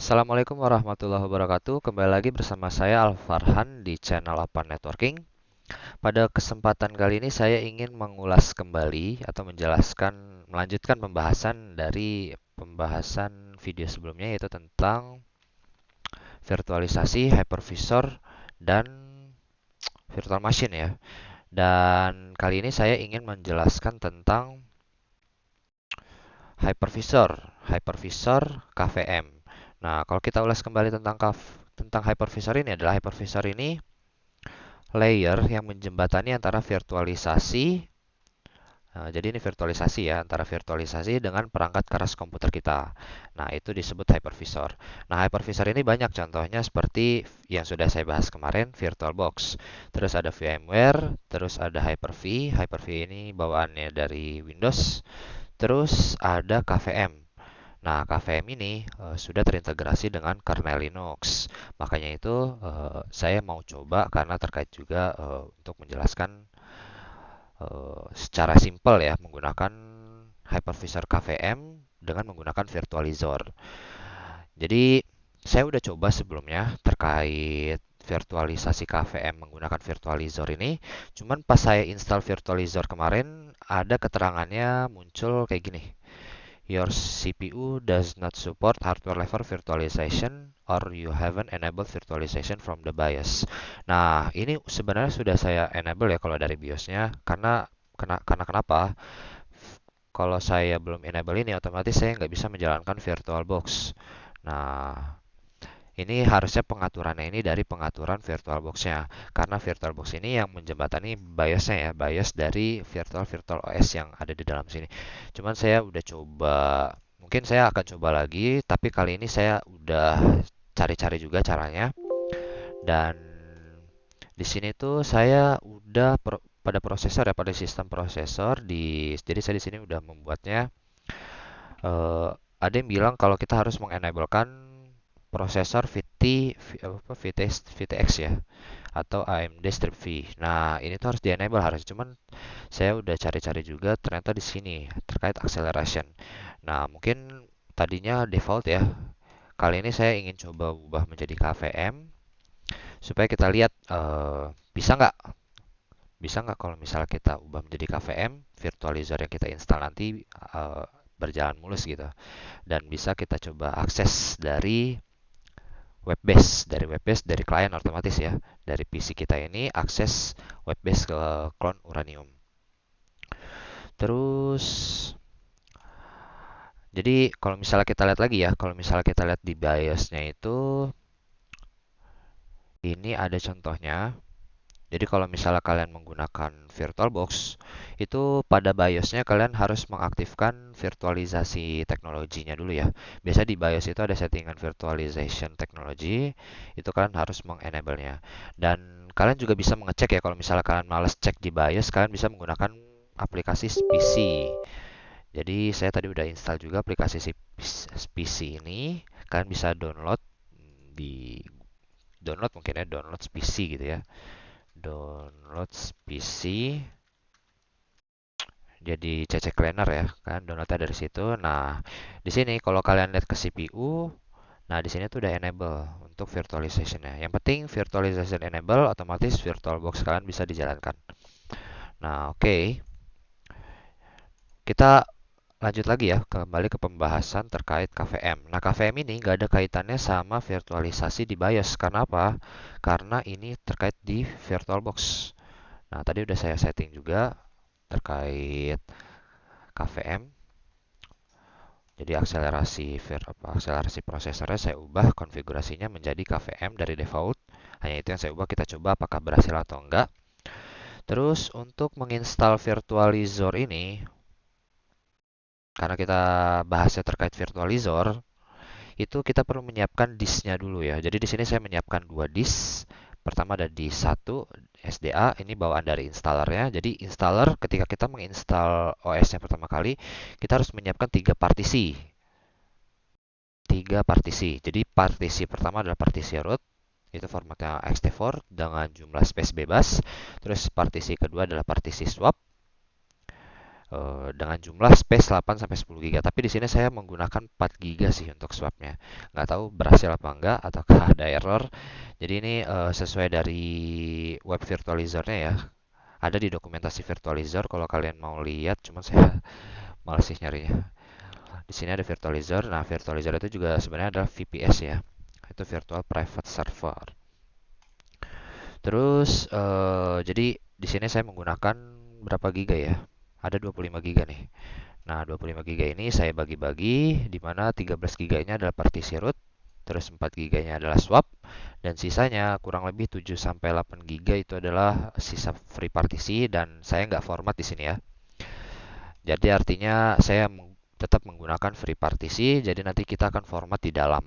Assalamualaikum warahmatullahi wabarakatuh. Kembali lagi bersama saya Alfarhan di channel Apa Networking. Pada kesempatan kali ini saya ingin mengulas kembali atau melanjutkan pembahasan dari pembahasan video sebelumnya yaitu tentang virtualisasi, hypervisor, dan virtual machine ya. Dan kali ini saya ingin menjelaskan tentang hypervisor, hypervisor KVM. Nah, kalau kita ulas kembali tentang hypervisor ini adalah hypervisor ini layer yang menjembatani antara virtualisasi. Jadi ini virtualisasi ya, antara virtualisasi dengan perangkat keras komputer kita. Nah, itu disebut hypervisor. Nah, hypervisor ini banyak contohnya seperti yang sudah saya bahas kemarin, VirtualBox. Terus ada VMware, terus ada Hyper-V. Hyper-V ini bawaannya dari Windows. Terus ada KVM. Nah, KVM ini sudah terintegrasi dengan kernel Linux. Makanya itu saya mau coba karena terkait juga untuk menjelaskan secara simpel ya menggunakan hypervisor KVM dengan menggunakan virtualizor. Jadi saya udah coba sebelumnya terkait virtualisasi KVM menggunakan virtualizor ini. Cuman pas saya install virtualizor kemarin ada keterangannya muncul kayak gini. Your CPU does not support hardware level virtualization or you haven't enabled virtualization from the BIOS. Nah, ini sebenarnya sudah saya enable ya kalau dari BIOSnya karena kenapa? Kalau saya belum enable ini otomatis saya nggak bisa menjalankan VirtualBox. Nah, ini harusnya pengaturannya ini dari pengaturan VirtualBox-nya. Karena VirtualBox ini yang menjembatani BIOS-nya ya, BIOS dari virtual OS yang ada di dalam sini. Cuman saya udah coba, mungkin saya akan coba lagi, tapi kali ini saya udah cari-cari juga caranya. Dan di sini tuh saya udah pada prosesor ya, pada sistem prosesor jadi saya di sini udah membuatnya eh, ada yang bilang kalau kita harus mengenablekan prosesor VTX ya atau AMD Strip V. Nah, ini tuh harus di-enable harus. Cuman saya udah cari-cari juga ternyata di sini terkait acceleration. Nah, mungkin tadinya default ya. Kali ini saya ingin coba ubah menjadi KVM supaya kita lihat bisa nggak kalau misalnya kita ubah menjadi KVM, virtualizer yang kita install nanti berjalan mulus gitu. Dan bisa kita coba akses dari klien otomatis ya. Dari PC kita ini akses web base ke clone Uranium. Terus jadi kalau misalnya kita lihat lagi ya, kalau misalnya kita lihat di BIOS-nya itu ini ada contohnya. Jadi kalau misalnya kalian menggunakan VirtualBox, itu pada BIOS-nya kalian harus mengaktifkan virtualisasi teknologinya dulu ya. Biasa di BIOS itu ada settingan virtualization technology, itu kalian harus mengenable-nya. Dan kalian juga bisa mengecek ya kalau misalnya kalian males cek di BIOS, kalian bisa menggunakan aplikasi PC. Jadi saya tadi udah install juga aplikasi si PC ini. Kalian bisa di download mungkin ya download PC gitu ya. Download PC jadi CC Cleaner ya kan downloadnya dari situ. Nah, di sini kalau kalian lihat ke CPU, nah di sini tuh udah enable untuk virtualization-nya. Yang penting virtualization enable otomatis VirtualBox kalian bisa dijalankan. Nah, oke. Kita lanjut lagi ya kembali ke pembahasan terkait KVM. Nah, KVM ini nggak ada kaitannya sama virtualisasi di BIOS. Karena apa? Karena ini terkait di VirtualBox. Nah, tadi udah saya setting juga terkait KVM. Jadi akselerasi prosesornya saya ubah konfigurasinya menjadi KVM dari default. Hanya itu yang saya ubah, kita coba apakah berhasil atau enggak. Terus untuk menginstal virtualizor ini, karena kita bahasnya terkait virtualizor, itu kita perlu menyiapkan disknya dulu ya. Jadi di sini saya menyiapkan dua disk. Pertama ada disk 1 SDA, ini bawaan dari installernya. Jadi installer ketika kita menginstal OS-nya pertama kali, kita harus menyiapkan tiga partisi. Tiga partisi. Jadi partisi pertama adalah partisi root, itu formatnya ext4 dengan jumlah space bebas. Terus partisi kedua adalah partisi swap. dengan jumlah space 8 sampai 10 giga. Tapi di sini saya menggunakan 4 giga sih untuk swapnya. Nggak tahu berhasil apa enggak ataukah ada error. Jadi ini sesuai dari web virtualizernya ya. Ada di dokumentasi virtualizer kalau kalian mau lihat, cuman saya malas sih nyarinya. Di sini ada virtualizer. Nah, virtualizer itu juga sebenarnya adalah VPS ya. Itu virtual private server. Terus jadi di sini saya menggunakan berapa giga ya? Ada 25 giga nih. Nah, 25 giga ini saya bagi-bagi di mana 13 giganya adalah partisi root, terus 4 giganya adalah swap, dan sisanya kurang lebih 7 sampai 8 giga itu adalah sisa free partisi dan saya nggak format di sini ya. Jadi artinya saya tetap menggunakan free partisi, jadi nanti kita akan format di dalam.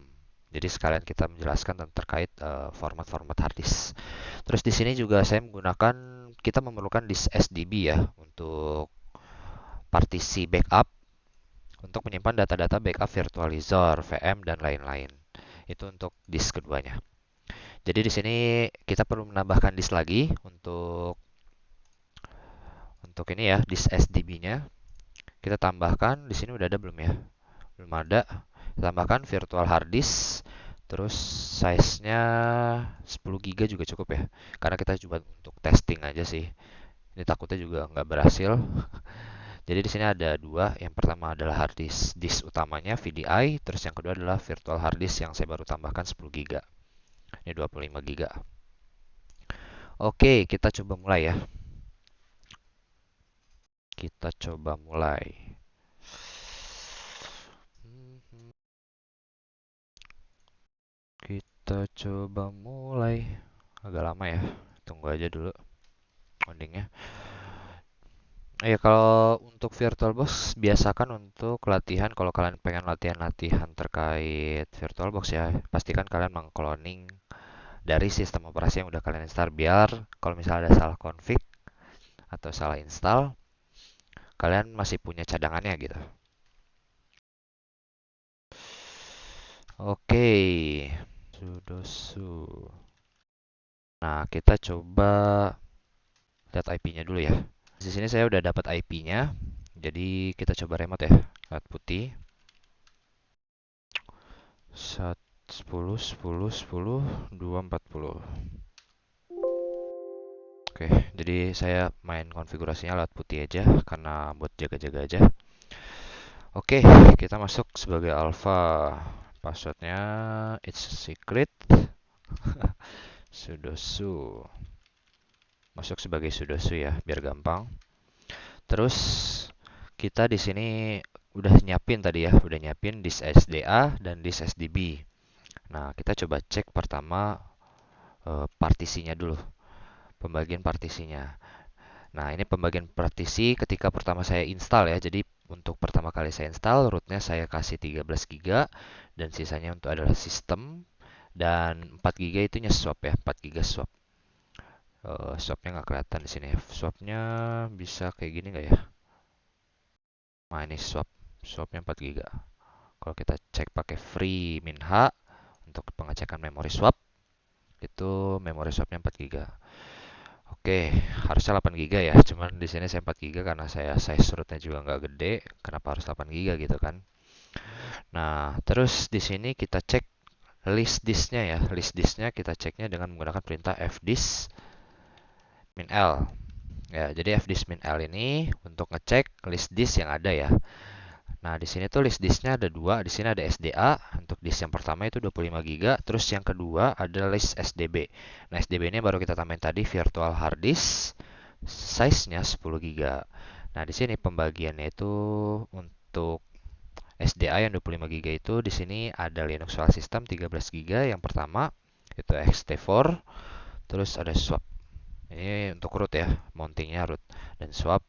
Jadi sekalian kita menjelaskan tentang terkait format-format hard disk. Terus di sini juga saya menggunakan, kita memerlukan disk SDB ya untuk partisi backup untuk menyimpan data-data backup virtualizer, VM dan lain-lain. Itu untuk disk keduanya. Jadi di sini kita perlu menambahkan disk lagi untuk ini ya, disk SDB-nya. Kita tambahkan di sini udah ada belum ya? Belum ada. Tambahkan virtual hard disk. Terus size-nya 10 giga juga cukup ya. Karena kita coba untuk testing aja sih. Ini takutnya juga nggak berhasil. Jadi di sini ada dua. Yang pertama adalah hard disk utamanya VDI, terus yang kedua adalah virtual hard disk yang saya baru tambahkan 10 giga. Ini 25 giga. Oke, kita coba mulai ya. Kita coba mulai. Kita coba mulai. Agak lama ya. Tunggu aja dulu codingnya. Ya kalau untuk VirtualBox biasakan untuk latihan, kalau kalian pengen latihan-latihan terkait VirtualBox ya, pastikan kalian mengcloning dari sistem operasi yang udah kalian install biar kalau misalnya ada salah config atau salah install, kalian masih punya cadangannya gitu. Oke, sudosu. Nah, kita coba lihat IP-nya dulu ya. Di sini saya udah dapat IP-nya. Jadi kita coba remote ya. Lihat putih. 10 10 10 240. Oke, jadi saya main konfigurasinya lewat putih aja karena buat jaga-jaga aja. Oke, kita masuk sebagai alpha. Passwordnya it's a secret. Sudosu. Masuk sebagai sudosu ya, biar gampang. Terus kita di sini udah nyiapin tadi ya, udah nyiapin disk SDA dan disk SDB. Nah, kita coba cek pertama partisinya dulu, pembagian partisinya. Nah, ini pembagian partisi ketika pertama saya install ya. Jadi untuk pertama kali saya install, rootnya saya kasih 13 giga dan sisanya untuk adalah sistem dan 4 giga itu swap ya, 4 giga swap. Swapnya nggak kelihatan di sini. Swapnya bisa kayak gini nggak ya? Nah, ini swapnya 4 giga. Kalau kita cek pakai free minha untuk pengecekan memori swap, itu memori swapnya 4 giga. Oke, harusnya 8 giga ya. Cuman di sini saya 4 giga karena saya size rootnya juga nggak gede. Kenapa harus 8 giga gitu kan? Nah, terus di sini kita cek list disknya ya. List disknya kita ceknya dengan menggunakan perintah fdisk min l. Ya, jadi fdisk min l ini untuk ngecek list disk yang ada ya. Nah, di sini tuh list disknya ada dua. Di sini ada SDA. Untuk disk yang pertama itu 25 giga. Terus yang kedua ada list SDB. Nah, SDB ini baru kita tambahin tadi virtual hard disk. Size-nya 10 giga. Nah, di sini pembagiannya itu untuk SDA yang 25 giga itu di sini ada Linux file system 13 giga yang pertama itu ext4, terus ada swap. Ini untuk root ya, mountingnya root dan swap.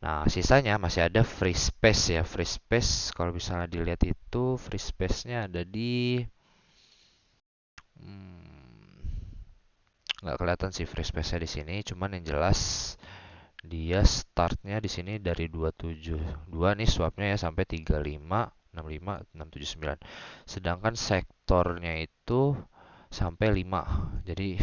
Nah, sisanya masih ada free space ya. Free space kalau misalnya dilihat itu free space-nya ada di nggak kelihatan sih free space-nya di sini. Cuman yang jelas dia startnya di sini dari 272 nih swapnya ya sampai 35, 65, 679. Sedangkan sektornya itu sampai 5. Jadi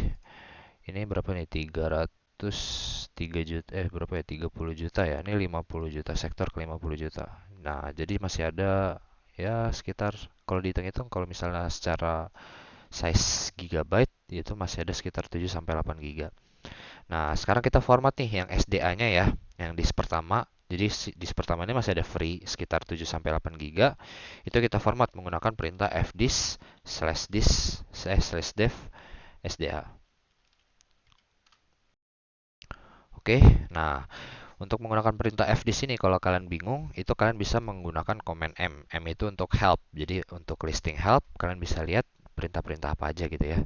ini berapa nih? 300, 3 juta, berapa ya, 30 juta ya, ini 50 juta, sektor ke 50 juta. Nah, jadi masih ada ya sekitar, kalau dihitung-hitung, kalau misalnya secara size gigabyte itu masih ada sekitar 7 sampai 8 giga. Nah, sekarang kita format nih yang SDA-nya ya, yang disk pertama. Jadi disk pertama ini masih ada free sekitar 7 sampai 8 giga. Itu kita format menggunakan perintah fdisk slash disk slash dev SDA. Oke, nah untuk menggunakan perintah fdisk ini kalau kalian bingung, itu kalian bisa menggunakan command M. M itu untuk help. Jadi untuk listing help, kalian bisa lihat perintah-perintah apa aja gitu ya.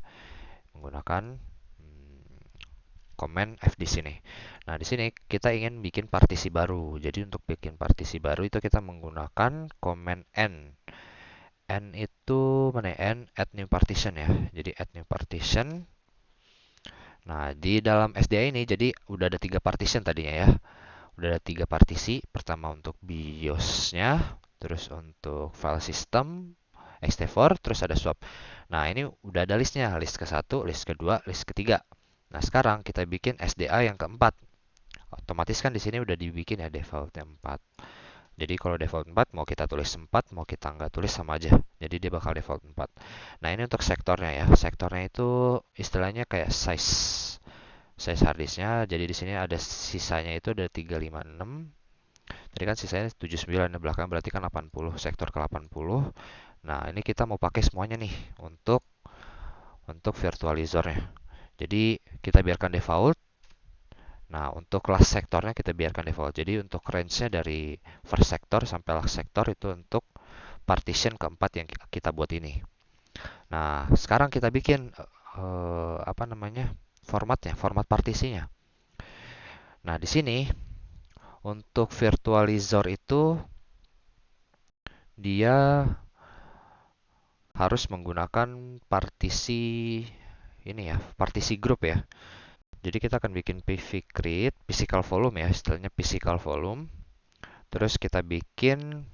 Menggunakan command f di sini. Nah, di sini kita ingin bikin partisi baru. Jadi untuk bikin partisi baru itu kita menggunakan command n. N itu mana ya? N add new partition ya. Jadi add new partition. Nah, di dalam SDA ini jadi udah ada 3 partition tadinya ya. Udah ada 3 partisi. Pertama untuk BIOS-nya, terus untuk file system, ext4, terus ada swap. Nah, ini udah ada listnya, list ke-1, list kedua, list ketiga. Nah, sekarang kita bikin SDA yang keempat. Otomatis kan di sini udah dibikin ya defaultnya 4. Jadi kalau default 4 mau kita tulis 4, mau kita nggak tulis sama aja. Jadi dia bakal default 4. Nah, ini untuk sektornya ya. Sektornya itu istilahnya kayak size harddisknya. Jadi di sini ada sisanya itu ada 356. Tadi kan sisanya 79 di belakang berarti kan 80, sektor ke 80. Nah, ini kita mau pakai semuanya nih untuk virtualizernya. Jadi kita biarkan default. Nah, untuk last sektornya kita biarkan default. Jadi untuk range-nya dari first sector sampai last sector itu untuk partition keempat yang kita buat ini. Nah, sekarang kita bikin apa namanya? Formatnya, format partisinya. Nah, di sini untuk virtualizer itu dia harus menggunakan partisi ini ya, partisi grup ya. Jadi kita akan bikin pv create physical volume ya, istilahnya physical volume. Terus kita bikin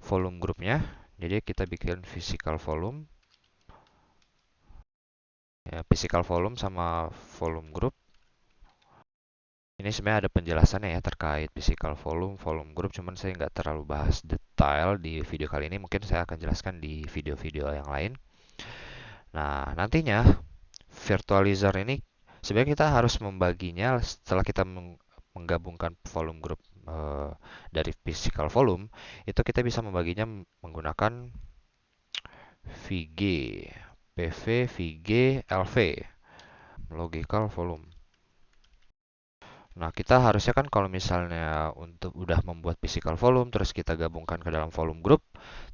volume grupnya. Jadi kita bikin physical volume. Ya, physical volume sama volume group. Ini sebenarnya ada penjelasannya ya terkait physical volume, volume group. Cuman saya nggak terlalu bahas detail di video kali ini. Mungkin saya akan jelaskan di video-video yang lain. Nah, nantinya virtualizer ini sebenarnya kita harus membaginya setelah kita menggabungkan volume group dari physical volume. Itu kita bisa membaginya menggunakan VG, PV, VG, LV, logical volume. Nah, kita harusnya kan kalau misalnya untuk udah membuat physical volume, terus kita gabungkan ke dalam volume group,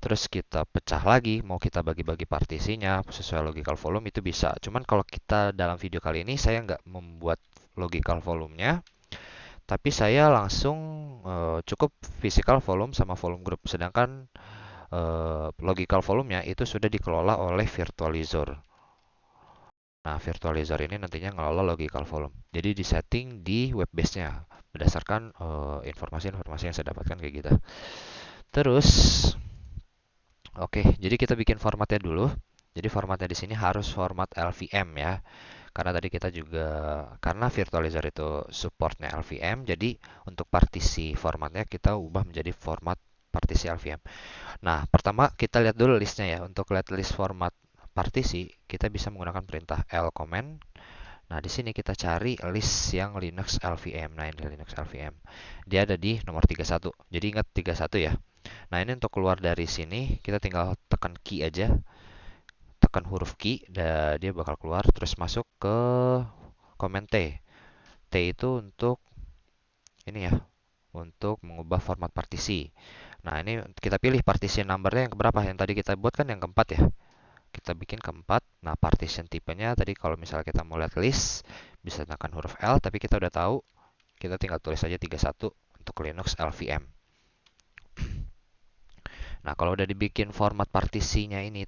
terus kita pecah lagi, mau kita bagi-bagi partisinya sesuai logical volume itu bisa. Cuman kalau kita dalam video kali ini saya nggak membuat logical volumenya, tapi saya langsung cukup physical volume sama volume group. Sedangkan logical volumenya itu sudah dikelola oleh virtualizer. Nah, virtualizer ini nantinya ngelola logical volume. Jadi disetting di web base-nya berdasarkan informasi-informasi yang saya dapatkan kayak gitu. Terus, oke, jadi kita bikin formatnya dulu. Jadi formatnya di sini harus format LVM ya. Karena tadi kita juga karena virtualizer itu supportnya LVM, jadi untuk partisi formatnya kita ubah menjadi format partisi LVM. Nah, pertama kita lihat dulu listnya ya. Untuk lihat list format partisi, kita bisa menggunakan perintah lcommand. Nah, di sini kita cari list yang Linux LVM. Nah, ini Linux LVM. Dia ada di nomor 31. Jadi ingat 31 ya. Nah, ini untuk keluar dari sini, kita tinggal tekan key aja. Tekan huruf key, dia bakal keluar. Terus masuk ke command T. T itu untuk ini ya, untuk mengubah format partisi. Nah, ini kita pilih partition numbernya yang keberapa. Yang tadi kita buat kan yang keempat ya. Kita bikin keempat. Nah, partition tipenya tadi kalau misalnya kita mau lihat list, bisa tekan huruf L, tapi kita udah tahu, kita tinggal tulis aja 31 untuk Linux LVM. Nah, kalau udah dibikin format partisinya ini,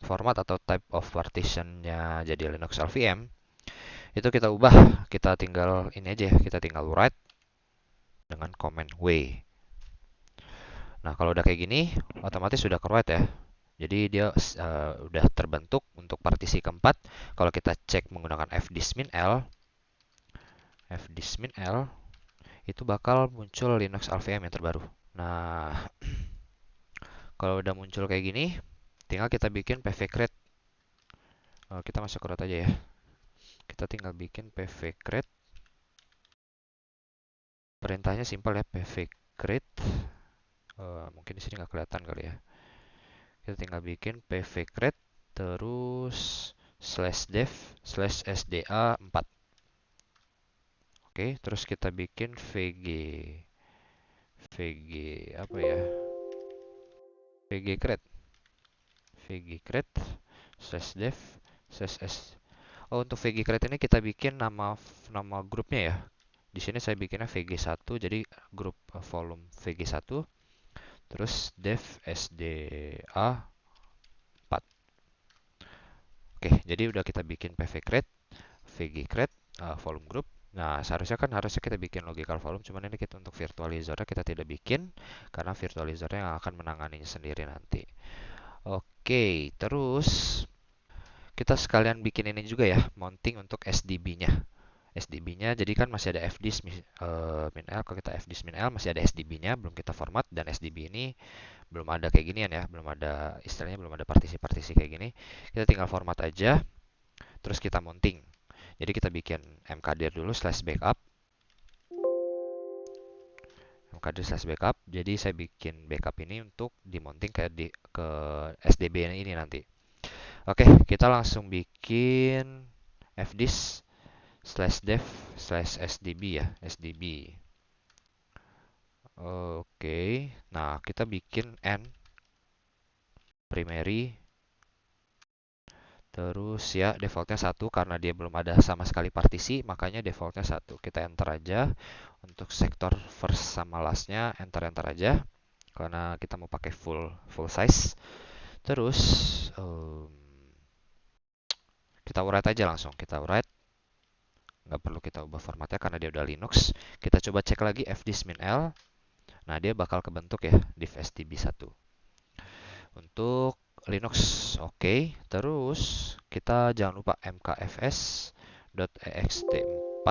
format atau type of partitionnya jadi Linux LVM, itu kita ubah, kita tinggal ini aja, kita tinggal write dengan command W. Nah, kalau udah kayak gini, otomatis sudah ke write ya. Jadi dia udah terbentuk untuk partisi keempat. Kalau kita cek menggunakan fdisk-min L, fdismin-l, itu bakal muncul Linux LVM yang terbaru. Nah, kalau udah muncul kayak gini, tinggal kita bikin pvcreate. Kita masuk ke root aja ya. Kita tinggal bikin pvcreate. Perintahnya simpel ya, pvcreate. Mungkin di sini nggak kelihatan kali ya. Kita tinggal bikin pvcreate terus /dev /sda4. Oke, terus kita bikin vg apa ya? vgcreate /dev /s. Oh, untuk vgcreate ini kita bikin nama grupnya ya. Di sini saya bikinnya vg1, jadi grup volume vg1, terus dev sda 4. Oke, jadi udah kita bikin pvcreate, vgcreate, volume group. Nah, harusnya kita bikin logical volume, cuman ini kita untuk virtualizernya kita tidak bikin karena virtualizernya yang akan menanganinya sendiri nanti. Oke, terus kita sekalian bikin ini juga ya, mounting untuk SDB-nya. SDB-nya jadi kan masih ada fdis min-l, kalau kita fdis min-l masih ada SDB-nya, belum kita format, dan SDB ini belum ada kayak ginian ya, belum ada istilahnya, belum ada partisi-partisi kayak gini. Kita tinggal format aja, terus kita mounting. Jadi kita bikin mkdir dulu /backup. mkdir/backup. Jadi saya bikin backup ini untuk dimonting ke SDB ini nanti. Oke, kita langsung bikin fdisk /dev /sdb ya, sdb. Oke, nah kita bikin n primary, terus ya defaultnya 1 karena dia belum ada sama sekali partisi, makanya defaultnya 1. Kita enter aja. Untuk sektor first sama lastnya enter aja karena kita mau pakai full size. Terus kita write aja langsung, kita write, nggak perlu kita ubah formatnya karena dia udah Linux. Kita coba cek lagi fdismin-l. Nah, dia bakal kebentuk ya div sdb1 untuk Linux. Oke, terus kita jangan lupa mkfs.ext4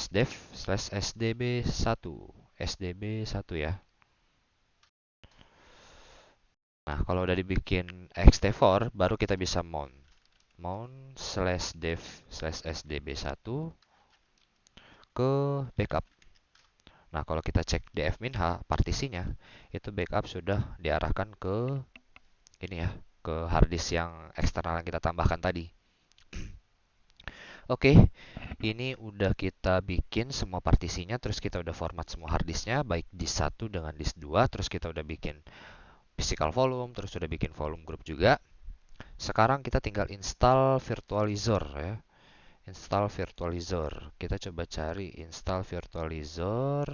/dev /sdb1 ya. Nah, kalau udah dibikin ext4 baru kita bisa mount /dev /sdb1 ke backup. Nah, kalau kita cek df-h partisinya, itu backup sudah diarahkan ke ini ya, ke harddisk yang eksternal yang kita tambahkan tadi. Oke, ini udah kita bikin semua partisinya, terus kita udah format semua harddisknya, baik disk 1 dengan disk 2, terus kita udah bikin physical volume, terus udah bikin volume group juga. Sekarang kita tinggal install virtualizer ya. Install virtualizer. Kita coba cari install virtualizer.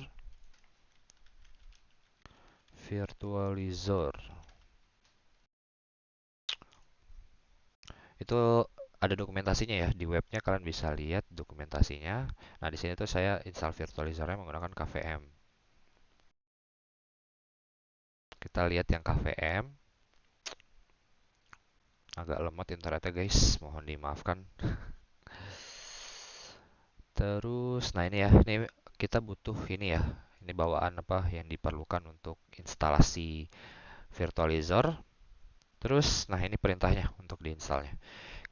Itu ada dokumentasinya ya, di webnya kalian bisa lihat dokumentasinya. Nah, di sini tuh saya install virtualizernya menggunakan KVM. Kita lihat yang KVM. Agak lemot internetnya guys, mohon dimaafkan. Terus, nah ini ya, ini kita butuh ini ya. Ini bawaan apa yang diperlukan untuk instalasi virtualizer. Terus, nah ini perintahnya untuk diinstalnya.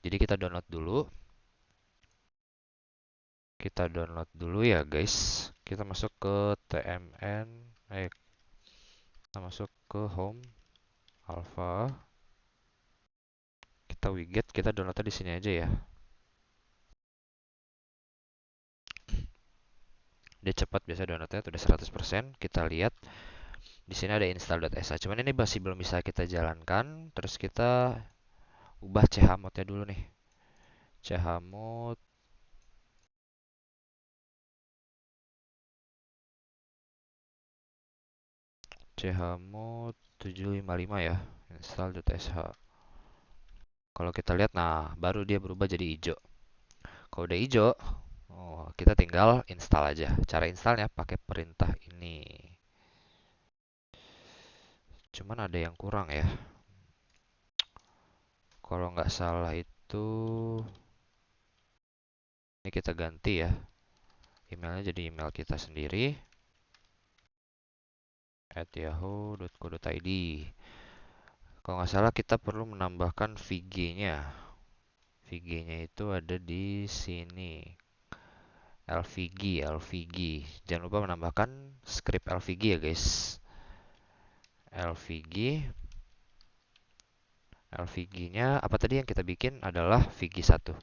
Jadi kita download dulu. Kita download dulu ya guys. Kita masuk ke tmn. Kita masuk ke home, alpha. Kita widget, kita downloadnya di sini aja ya. Dia cepat, biasa downloadnya udah 100%. Kita lihat di sini ada install.sh. Cuman ini masih belum bisa kita jalankan. Terus kita ubah chmod-nya dulu nih. Chmod chmod 755 ya. Install.sh. Kalau kita lihat, nah baru dia berubah jadi hijau. Kalau udah hijau, kita tinggal install aja. Cara installnya pakai perintah ini. Cuman ada yang kurang ya. Kalau nggak salah itu, ini kita ganti ya. emailnya jadi email kita sendiri @yahoo.co.id. Kalau nggak salah kita perlu menambahkan VG-nya. VG-nya itu ada di sini. LVG. Jangan lupa menambahkan script LVG ya guys. LVG. LVG-nya apa tadi yang kita bikin adalah VG1.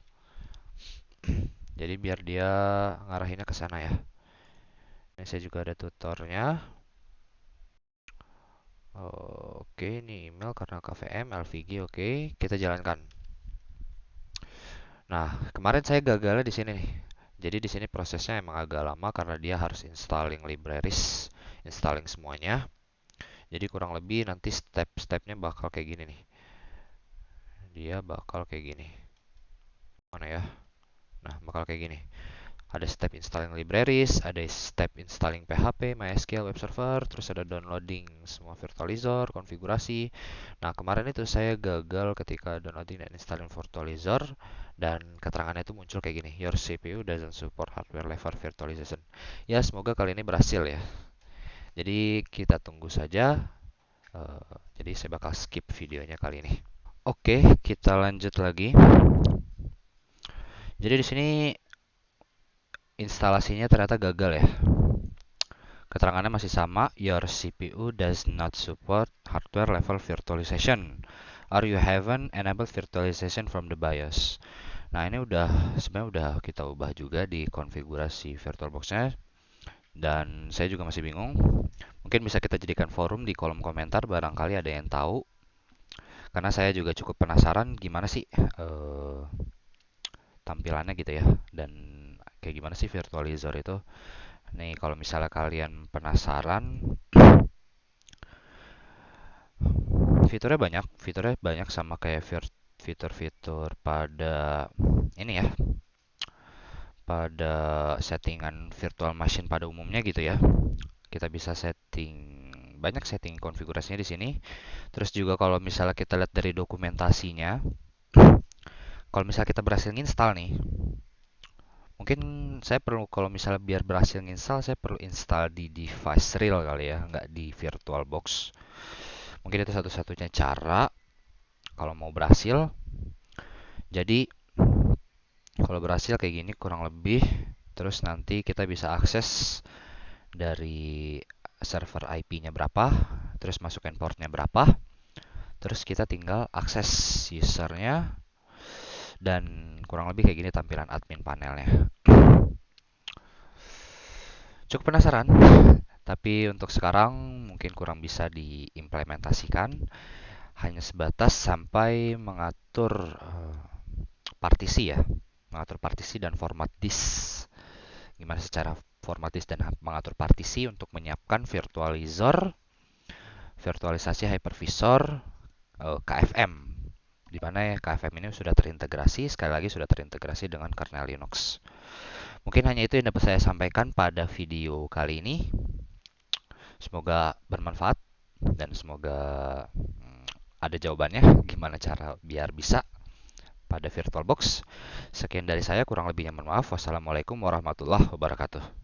Jadi biar dia ngarahinnya ke sana ya. Ini saya juga ada tutornya. Oke, ini email karena KVM, LVG, oke. Kita jalankan. Nah, kemarin saya gagalnya di sini nih. Jadi di sini prosesnya emang agak lama karena dia harus installing libraries, installing semuanya. Jadi kurang lebih nanti step-stepnya bakal kayak gini nih. Dia bakal kayak gini. Mana ya? Nah, bakal kayak gini. Ada step installing libraries, ada step installing PHP, MySQL web server, terus ada downloading semua virtualizor, konfigurasi. Nah, kemarin itu saya gagal ketika downloading dan installing virtualizor dan keterangannya itu muncul kayak gini. Your CPU doesn't support hardware level virtualization. Ya, semoga kali ini berhasil ya. Jadi kita tunggu saja. Jadi saya bakal skip videonya kali ini. Oke, kita lanjut lagi. Jadi di sini instalasinya ternyata gagal ya. Keterangannya masih sama, your CPU does not support hardware level virtualization, or you haven't enabled virtualization from the BIOS. Nah, ini sebenarnya udah kita ubah juga di konfigurasi VirtualBox-nya, dan saya juga masih bingung. Mungkin bisa kita jadikan forum di kolom komentar, barangkali ada yang tahu. Karena saya juga cukup penasaran gimana sih tampilannya gitu ya, dan kayak gimana sih virtualizor itu. Nih, kalau misalnya kalian penasaran, fiturnya banyak sama kayak fitur-fitur pada ini ya, pada settingan virtual machine pada umumnya gitu ya. Kita bisa banyak setting konfigurasinya di sini. Terus juga kalau misalnya kita lihat dari dokumentasinya, kalau misalnya kita berhasil install nih, mungkin saya perlu, kalau misalnya biar berhasil install, saya perlu install di device real kali ya, nggak di VirtualBox. Mungkin itu satu-satunya cara kalau mau berhasil. Jadi kalau berhasil kayak gini kurang lebih, terus nanti kita bisa akses dari server IP-nya berapa, terus masukin portnya berapa, terus kita tinggal akses usernya, dan kurang lebih kayak gini tampilan admin panelnya. Cukup penasaran, tapi untuk sekarang mungkin kurang bisa diimplementasikan, hanya sebatas sampai mengatur partisi ya, mengatur partisi dan format disk. Gimana secara format disk dan mengatur partisi untuk menyiapkan virtualisasi hypervisor KFM, di mana KFM ini sudah terintegrasi, sekali lagi sudah terintegrasi dengan kernel Linux. Mungkin hanya itu yang dapat saya sampaikan pada video kali ini. Semoga bermanfaat dan semoga ada jawabannya gimana cara biar bisa pada VirtualBox. Sekian dari saya, kurang lebihnya mohon maaf. Wassalamualaikum warahmatullahi wabarakatuh.